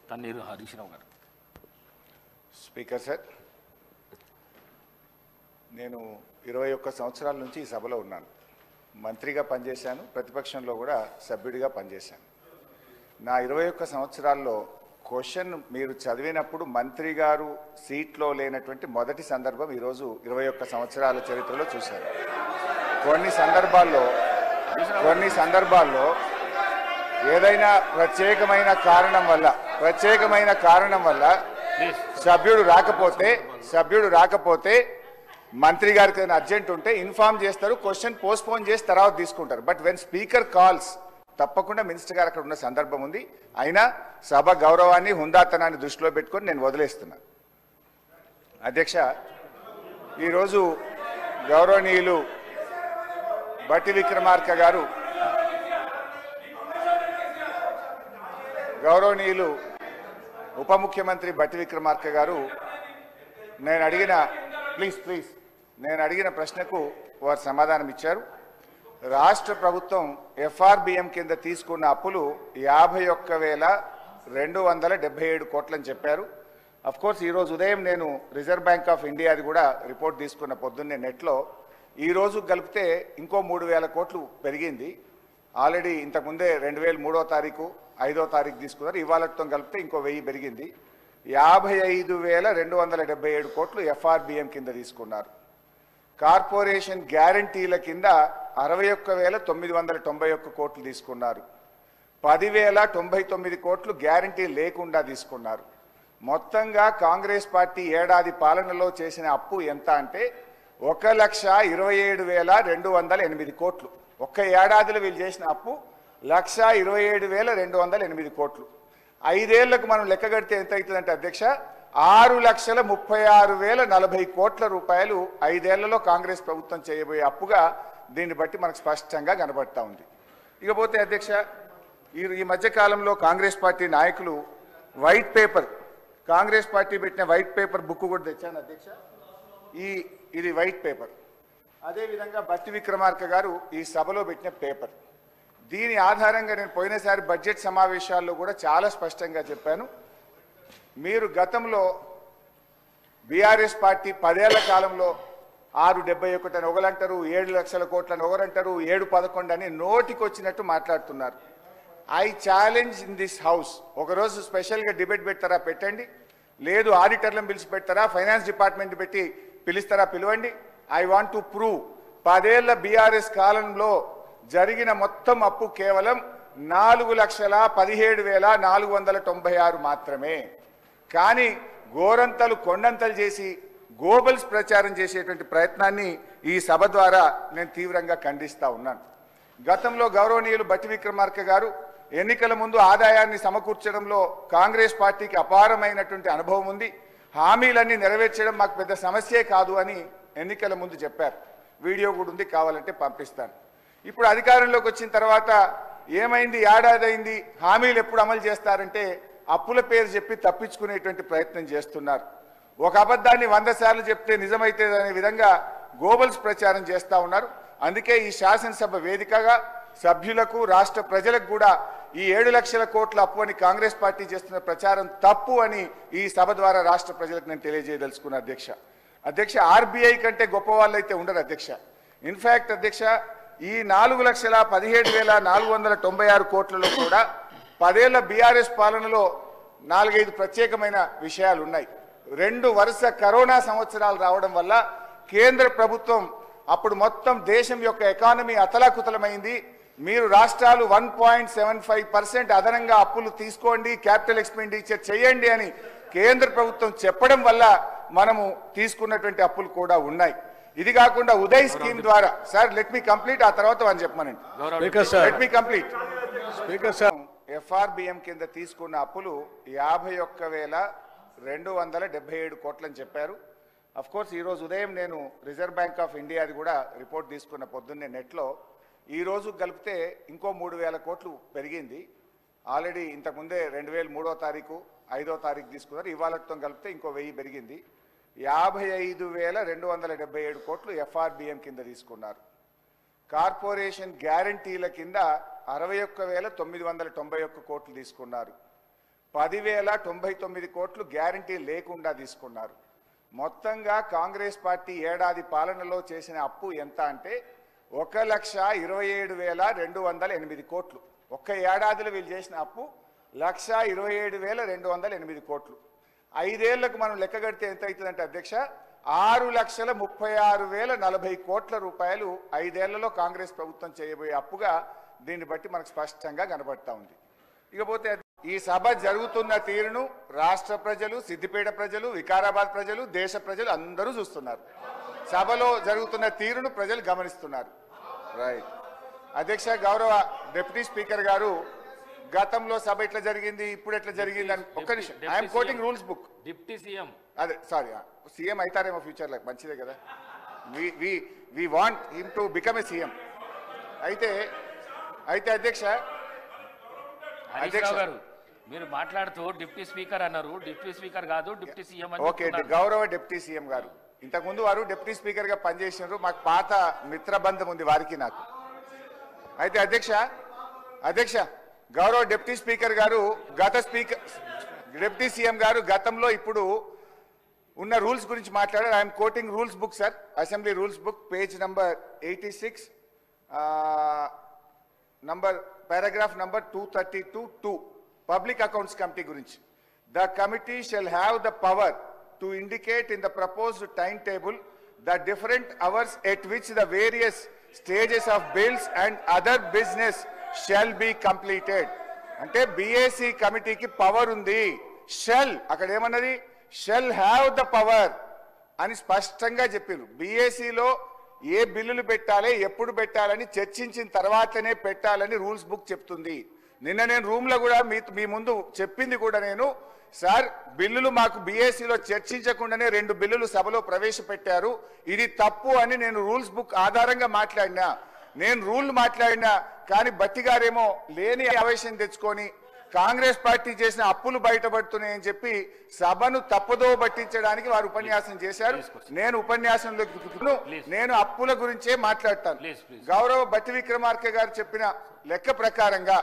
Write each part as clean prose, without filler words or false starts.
తన్నీరు హరీష్ రావు గారు. Speaker sir, నేను 21 సంవత్సరాల నుంచి ఈ సభలో ఉన్నాను. మంత్రిగా పనిచేశాను, ప్రతిపక్షంలో కూడా సభ్యుడిగా పనిచేశాను. నా 21 సంవత్సరాల్లో క్వశ్చన్ మీరు చదివినప్పుడు మంత్రి గారు సీట్లో లేనటువంటి మొదటి సందర్భం ఈరోజు 21 సంవత్సరాల చరిత్రలో చూశాను. కొన్ని సందర్భాల్లో ఏదైనా ప్రత్యేకమైన కారణం వల్ల సభ్యుడు రాకపోతే మంత్రి గారికి ఏదైనా అర్జెంట్ ఉంటే ఇన్ఫార్మ్ చేస్తారు, క్వశ్చన్ పోస్ట్పోన్ చేసి తర్వాత తీసుకుంటారు. బట్ వెన్ స్పీకర్ కాల్స్ తప్పకుండా మినిస్టర్ గారు అక్కడ ఉన్న సందర్భం ఉంది. అయినా సభ గౌరవాన్ని హుందాతనాన్ని దృష్టిలో పెట్టుకొని నేను వదిలేస్తున్నాను. అధ్యక్ష, ఈరోజు గౌరవనీయులు బట్టి విక్రమార్క గారు, గౌరవనీయులు ఉప ముఖ్యమంత్రి బట్టి విక్రమార్క గారు నేను అడిగిన ప్రశ్నకు వారు సమాధానం ఇచ్చారు. రాష్ట్ర ప్రభుత్వం ఎఫ్ఆర్బిఎం కింద తీసుకున్న అప్పులు 51,277 కోట్లని చెప్పారు. అఫ్ కోర్స్ ఈరోజు ఉదయం నేను రిజర్వ్ బ్యాంక్ ఆఫ్ ఇండియాది కూడా రిపోర్ట్ తీసుకున్న పొద్దున్నే నెట్లో. ఈరోజు కలిపితే ఇంకో 3,000 కోట్లు పెరిగింది. ఆల్రెడీ ఇంతకుముందే 2003వ తారీఖు 5వ తారీఖు తీసుకున్నారు. ఇవాళతో కలిపితే ఇంకో 1000 పెరిగింది. 55,277 కోట్లు ఎఫ్ఆర్బిఎం కింద తీసుకున్నారు. కార్పొరేషన్ గ్యారంటీల కింద 61,991 కోట్లు తీసుకున్నారు. 10,099 కోట్లు గ్యారంటీ లేకుండా తీసుకున్నారు. మొత్తంగా కాంగ్రెస్ పార్టీ ఏడాది పాలనలో చేసిన అప్పు ఎంత అంటే 1,27,208 కోట్లు. ఒక్క ఏడాదిలో వీళ్ళు చేసిన అప్పు 1,27,208 కోట్లు. 5 ఏళ్లకు మనం లెక్క కడితే ఎంత అవుతుందంటే అధ్యక్ష, 6,36,040 కోట్ల రూపాయలు 5 ఏళ్లలో కాంగ్రెస్ ప్రభుత్వం చేయబోయే అప్పుగా దీన్ని బట్టి మనకు స్పష్టంగా కనబడతా ఉంది. ఇకపోతే అధ్యక్ష, ఈ మధ్యకాలంలో కాంగ్రెస్ పార్టీ నాయకులు వైట్ పేపర్, కాంగ్రెస్ పార్టీ పెట్టిన వైట్ పేపర్ బుక్ కూడా తెచ్చాను అధ్యక్ష. ఇది వైట్ పేపర్. అదేవిధంగా బట్టి విక్రమార్క గారు ఈ సభలో పెట్టిన పేపర్. దీని ఆధారంగా నేను పోయినసారి బడ్జెట్ సమావేశాల్లో కూడా చాలా స్పష్టంగా చెప్పాను. మీరు గతంలో బీఆర్ఎస్ పార్టీ 10 ఏళ్ల కాలంలో 671 అని ఒకరంటారు, 7 లక్షల కోట్లని ఒకరంటారు, 711 అని నోటికి వచ్చినట్టు మాట్లాడుతున్నారు. I challenge in this house, ఒకరోజు స్పెషల్గా డిబేట్ పెడతారా పెట్టండి, లేదు ఆడిటర్లను పిలిచి పెడతారా, ఫైనాన్స్ డిపార్ట్మెంట్ పెట్టి పిలుస్తారా పిలవండి. ఐ వాంట్ టు ప్రూవ్ 10 ఏళ్ల బీఆర్ఎస్ కాలంలో జరిగిన మొత్తం అప్పు కేవలం 4,17,496 మాత్రమే. కానీ గోరంతలు కొండంతలు చేసి గోబల్స్ ప్రచారం చేసేటువంటి ప్రయత్నాన్ని ఈ సభ ద్వారా నేను తీవ్రంగా ఖండిస్తా ఉన్నాను. గతంలో గౌరవనీయులు బట్టి విక్రమార్క గారు ఎన్నికల ముందు ఆదాయాన్ని సమకూర్చడంలో కాంగ్రెస్ పార్టీకి అపారమైనటువంటి అనుభవం ఉంది, హామీలన్నీ నెరవేర్చడం మాకు పెద్ద సమస్యే కాదు అని ఎన్నికల ముందు చెప్పారు. వీడియో కూడా ఉంది, కావాలంటే పంపిస్తాను. ఇప్పుడు అధికారంలోకి వచ్చిన తర్వాత ఏమైంది, ఏడాది అయింది, హామీలు ఎప్పుడు అమలు చేస్తారంటే అప్పుల పేరు చెప్పి తప్పించుకునేటువంటి ప్రయత్నం చేస్తున్నారు. ఒక అబద్ధాన్ని 100 సార్లు చెప్తే నిజమైతే అనే విధంగా గోబల్స్ ప్రచారం చేస్తూ ఉన్నారు. అందుకే ఈ శాసనసభ వేదికగా సభ్యులకు రాష్ట్ర ప్రజలకు కూడా ఈ 7 లక్షల కోట్ల అప్పు అని కాంగ్రెస్ పార్టీ చేస్తున్న ప్రచారం తప్పు అని ఈ సభ ద్వారా రాష్ట్ర ప్రజలకు నేను తెలియజేయదలుచుకున్నా అధ్యక్ష. ఆర్బీఐ కంటే గొప్ప వాళ్ళు అయితే ఉండరు అధ్యక్ష. ఇన్ఫ్యాక్ట్ అధ్యక్ష, ఈ 4,17,496 కోట్లలో కూడా 10 ఏళ్ల బీఆర్ఎస్ పాలనలో 4-5 ప్రత్యేకమైన విషయాలు ఉన్నాయి. 2 వరుస కరోనా సంవత్సరాలు రావడం వల్ల కేంద్ర ప్రభుత్వం అప్పుడు మొత్తం దేశం యొక్క ఎకానమీ అతలాకుతలమైంది. మీరు రాష్ట్రాలు 1.75% అదనంగా అప్పులు తీసుకోండి, క్యాపిటల్ ఎక్స్పెండిచర్ చేయండి అని కేంద్ర ప్రభుత్వం చెప్పడం వల్ల మనము తీసుకున్నటువంటి అప్పులు కూడా ఉన్నాయి. ఇది కాకుండా ఉదయ్ స్కీమ్ ద్వారా, సార్ లెట్ మీ కంప్లీట్, ఆ తర్వాత అని చెప్పమనండి. Let me complete. ఎఫ్ఆర్బిఎం కింద తీసుకున్న అప్పులు 51,277 కోట్లని చెప్పారు. అఫ్ కోర్స్ ఈరోజు ఉదయం నేను రిజర్వ్ బ్యాంక్ ఆఫ్ ఇండియాది కూడా రిపోర్ట్ తీసుకున్న పొద్దున్నే నెట్లో. ఈరోజు కలిపితే ఇంకో 3,000 కోట్లు పెరిగింది. ఆల్రెడీ ఇంతకుముందే 2003వ తారీఖు 5వ తారీఖు తీసుకున్నారు. ఇవాళతో కలిపితే ఇంకో 1000 పెరిగింది. 55,277 కోట్లు ఎఫ్ఆర్బిఎం కింద తీసుకున్నారు. కార్పొరేషన్ గ్యారంటీల కింద 61,991 కోట్లు తీసుకున్నారు. 10,099 కోట్లు గ్యారంటీ లేకుండా తీసుకున్నారు. మొత్తంగా కాంగ్రెస్ పార్టీ ఏడాది పాలనలో చేసిన అప్పు ఎంత అంటే 1,27,208 కోట్లు. ఒక్క ఏడాదిలో వీళ్ళు చేసిన అప్పు 1,27,208 కోట్లు. 5 ఏళ్లకు మనం లెక్క కడితే ఎంత అవుతుందంటే అధ్యక్ష 6,36,040 కోట్ల రూపాయలు 5 ఏళ్లలో కాంగ్రెస్ ప్రభుత్వం చేయబోయే అప్పుగా దీన్ని బట్టి మనకు స్పష్టంగా కనబడతా ఉంది. ఇకపోతే ఈ సభ జరుగుతున్న తీరును రాష్ట్ర ప్రజలు, సిద్దిపేట ప్రజలు, వికారాబాద్ ప్రజలు, దేశ ప్రజలు అందరూ చూస్తున్నారు. సభలో జరుగుతున్న తీరును ప్రజలు గమనిస్తున్నారు. రైట్ అధ్యక్ష, గౌరవ డిప్యూటీ స్పీకర్ గారు గతంలో సభ ఎట్లా జరిగింది, ఇప్పుడు ఎట్లా జరిగింది అని ఒక్క నిమిషం. I'm quoting rules book. Deputy CM అదే సారీ సీఎం అవుతారేమో ఫ్యూచర్లో, మంచిదే కదా. We want him to become a CM. అయితే అధ్యక్ష గారు మీరు మాట్లాడుతూ డిప్యూటీ స్పీకర్ అన్నారు. డిప్యూటీ స్పీకర్ కాదు, డిప్యూటీ సీఎం అని. ఓకే, గౌరవ డిప్యూటీ సీఎం గారు ఇంతకుముందు వారు డిప్యూటీ స్పీకర్ గా పనిచేసినారు. మాకు పాత మిత్రబంధం ఉంది వారికి నాకు. అయితే అధ్యక్ష గౌరవ డిప్యూటీ స్పీకర్ గారు డిప్యూటీ సీఎం గారు గతంలో ఇప్పుడు ఉన్న రూల్స్ గురించి మాట్లాడారు. I'm quoting rules book sir, assembly rules book, page number 86, paragraph number 232(2), public accounts committee గురించి. The committee shall have the power to indicate in the proposed time table the different hours at which the various stages of bills and other business shall be completed. అంటే BAC కమిటీకి power ఉంది. Shall అక్కడ ఏమన్నది, shell have the power అని స్పష్టంగా చెప్పారు. బిఏసిలో ఏ బిల్లులు పెట్టాలి, ఎప్పుడు పెట్టాలని చర్చించిన తర్వాతనే పెట్టాలని రూల్స్ బుక్ చెప్తుంది. నిన్న నేను రూమ్ లో కూడా మీ ముందు చెప్పింది కూడా నేను, సార్ బిల్లులు మాకు బిఏసీలో చర్చించకుండానే 2 బిల్లులు సభలో ప్రవేశపెట్టారు, ఇది తప్పు అని నేను రూల్స్ బుక్ ఆధారంగా మాట్లాడినా. నేను రూల్ మాట్లాడినా కానీ బట్టి గారేమో లేని ఆవేశం తెచ్చుకొని కాంగ్రెస్ పార్టీ చేసిన అప్పులు బయటపడుతున్నాయని చెప్పి సభను తప్పుదో పట్టించడానికి వారు ఉపన్యాసం చేశారు. నేను ఉపన్యాసంలో నేను అప్పుల గురించే మాట్లాడతాను. గౌరవ బట్టి విక్రమార్క గారు చెప్పిన లెక్క ప్రకారంగా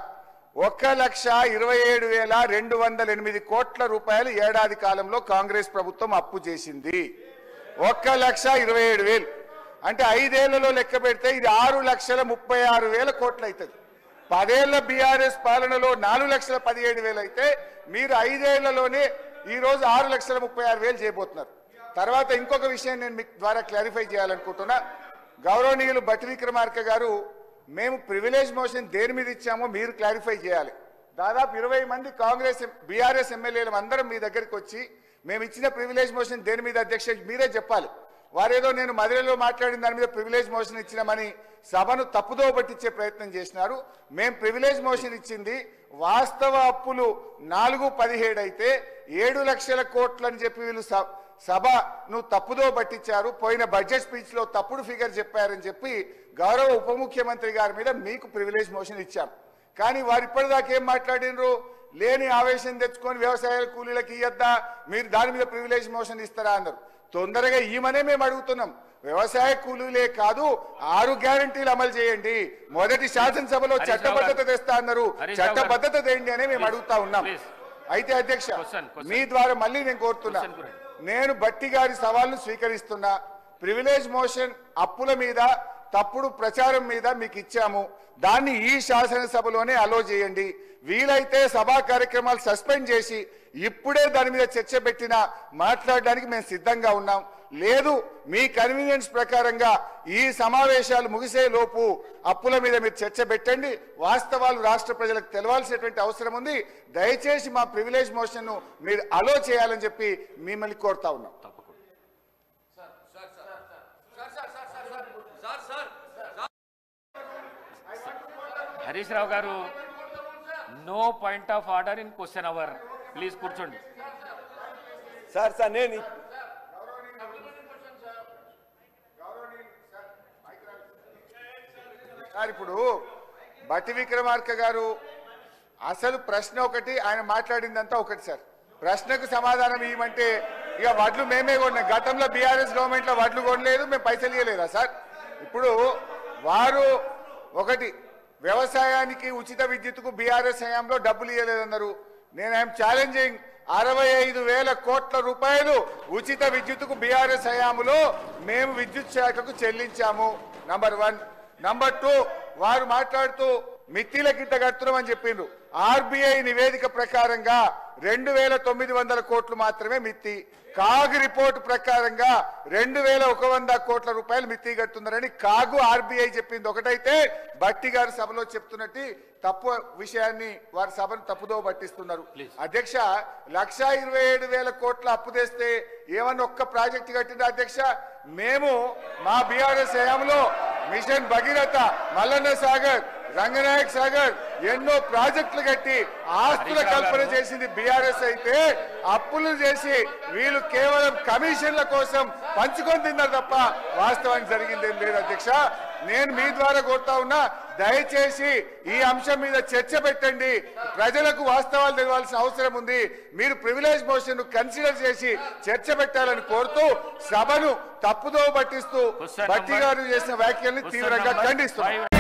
1,27,208 కోట్ల రూపాయలు ఏడాది కాలంలో కాంగ్రెస్ ప్రభుత్వం అప్పు చేసింది. 1,27,000 అంటే 5 ఏళ్లలో లెక్క పెడితే ఇది 6,36,000 కోట్లు అవుతుంది. 10 ఏళ్ల బీఆర్ఎస్ పాలనలో 4,17,000 అయితే మీరు 5 ఏళ్లలోనే ఈ రోజు 6,36,000 చేయబోతున్నారు. తర్వాత ఇంకొక విషయం నేను మీకు ద్వారా క్లారిఫై చేయాలనుకుంటున్నా. గౌరవనీయులు బట్టి విక్రమార్క గారు, మేము ప్రివిలేజ్ మోషన్ దేని మీద ఇచ్చామో మీరు క్లారిఫై చేయాలి. దాదాపు 20 మంది కాంగ్రెస్ బీఆర్ఎస్ ఎమ్మెల్యేలు అందరం మీ దగ్గరికి వచ్చి మేము ఇచ్చిన ప్రివిలేజ్ మోషన్ దేని మీద అధ్యక్ష మీరే చెప్పాలి. వారేదో నేను మధురలో మాట్లాడిన దాని మీద ప్రివిలేజ్ మోషన్ ఇచ్చినామని సభను తప్పుదో పట్టించే ప్రయత్నం చేసినారు. మేము ప్రివిలేజ్ మోషన్ ఇచ్చింది వాస్తవ అప్పులు 417 అయితే 7 లక్షల కోట్లు అని చెప్పి వీళ్ళు సభను తప్పుదో పట్టించారు. పోయిన బడ్జెట్ స్పీచ్ లో తప్పుడు ఫిగర్ చెప్పారని చెప్పి గౌరవ ఉప ముఖ్యమంత్రి గారి మీద మీకు ప్రివిలేజ్ మోషన్ ఇచ్చాం. కానీ వారు ఇప్పటిదాకా ఏం మాట్లాడినరు, లేని ఆవేశం తెచ్చుకొని వ్యవసాయ కూలీలకు ఇయ్యద్దా, మీరు దాని మీద ప్రివిలేజ్ మోషన్ ఇస్తారా అన్నారు. తొందరగా ఈమనే మేము అడుగుతున్నాం. వ్యవసాయ కూలీలే కాదు 6 గ్యారంటీలు అమలు చేయండి. మొదటి శాసనసభలో చట్టబద్ధత తెస్తా అన్నారు, చట్టబద్ధత తేండి అని మేము అడుగుతా ఉన్నాం. అయితే అధ్యక్ష మీ ద్వారా మళ్ళీ నేను కోరుతున్నా, నేను బట్టి గారి సవాల్ను స్వీకరిస్తున్నా. ప్రివిలేజ్ మోషన్ అప్పుల మీద తప్పుడు ప్రచారం మీద మీకు ఇచ్చాము, దాన్ని ఈ శాసనసభలోనే అలో చేయండి. వీలైతే సభా కార్యక్రమాలు సస్పెండ్ చేసి ఇప్పుడే దాని మీద చర్చ పెట్టినా మాట్లాడడానికి మేము సిద్ధంగా ఉన్నాం. లేదు మీ కన్వీనియన్స్ ప్రకారంగా ఈ సమావేశాలు ముగిసే లోపు అప్పుల మీద మీరు చర్చ పెట్టండి. వాస్తవాలు రాష్ట్ర ప్రజలకు తెలవాల్సినటువంటి అవసరం ఉంది. దయచేసి మా ప్రివిలేజ్ మోషన్ ను మీరు అలో చేయాలని చెప్పి మిమ్మల్ని కోరుతా ఉన్నాం. హరీష్ రావు గారు, no point of order in question hour. Please కూర్చోండి. సార్ నేను ఇప్పుడు బట్టి విక్రమార్క గారు అసలు ప్రశ్న ఒకటి, ఆయన మాట్లాడిందంతా ఒకటి సార్. ప్రశ్నకు సమాధానం ఇవ్వమంటే ఇక వడ్లు మేమే కొన్నాం. గతంలో బీఆర్ఎస్ గవర్నమెంట్ లో వడ్లు కొనలేదు, మేము పైసలు ఇవ్వలేదా సార్? ఇప్పుడు వారు ఒకటి వ్యవసాయానికి ఉచిత విద్యుత్తుకు బీఆర్ఎస్ హయాంలో డబ్బులు ఇవ్వలేదన్నారు. నేను ఐఎమ్ ఛాలెంజింగ్ 65,000 కోట్ల రూపాయలు ఉచిత విద్యుత్తుకు బీఆర్ఎస్ హయాంలో మేము విద్యుత్ శాఖకు చెల్లించాము. నంబర్ 1. నంబర్ 2, వారు మాట్లాడుతూ మిత్తిలకి ఇంత కడుతున్నామని చెప్పిండ్రు. ఆర్బీఐ నివేదిక ప్రకారంగా 2,900 కోట్లు మాత్రమే మిత్తి. కాగ్ రిపోర్ట్ ప్రకారంగా 2,100 కోట్ల రూపాయలు మిత్తి కడుతున్నారని కాగు ఆర్బీఐ చెప్పింది ఒకటైతే, భట్టి గారు సభలో చెప్తున్నట్టు తప్పు విషయాన్ని వారి సభను తప్పుదో పట్టిస్తున్నారు. అధ్యక్ష, 1,27,000 కోట్ల అప్పు తెస్తే ఏమన్నా ఒక్క ప్రాజెక్టు కట్టిందా అధ్యక్ష? మేము మా బీఆర్ఎస్ హయాంలో మిషన్ భగీరథ, మల్లన్న సాగర్, రంగనాయక్ సాగర్ ఎన్నో ప్రాజెక్టులు కట్టి ఆస్తుల కల్పన చేసింది బీఆర్ఎస్ అయితే, అప్పులు చేసి వీళ్ళు కేవలం కమిషన్ల కోసం పంచుకొని తిన్నారు తప్ప వాస్తవానికి జరిగిందేం లేదు అధ్యక్ష. నేను మీ ద్వారా కోరుతా ఉన్నా, దయచేసి ఈ అంశం మీద చర్చ పెట్టండి. ప్రజలకు వాస్తవాలు తెలియాల్సిన అవసరం ఉంది. మీరు ప్రివిలేజ్ మోషన్ కన్సిడర్ చేసి చర్చ పెట్టాలని కోరుతూ సభను తప్పుదో పట్టిస్తూ భట్టి గారు చేసిన వ్యాఖ్యల్ని తీవ్రంగా ఖండిస్తున్నారు.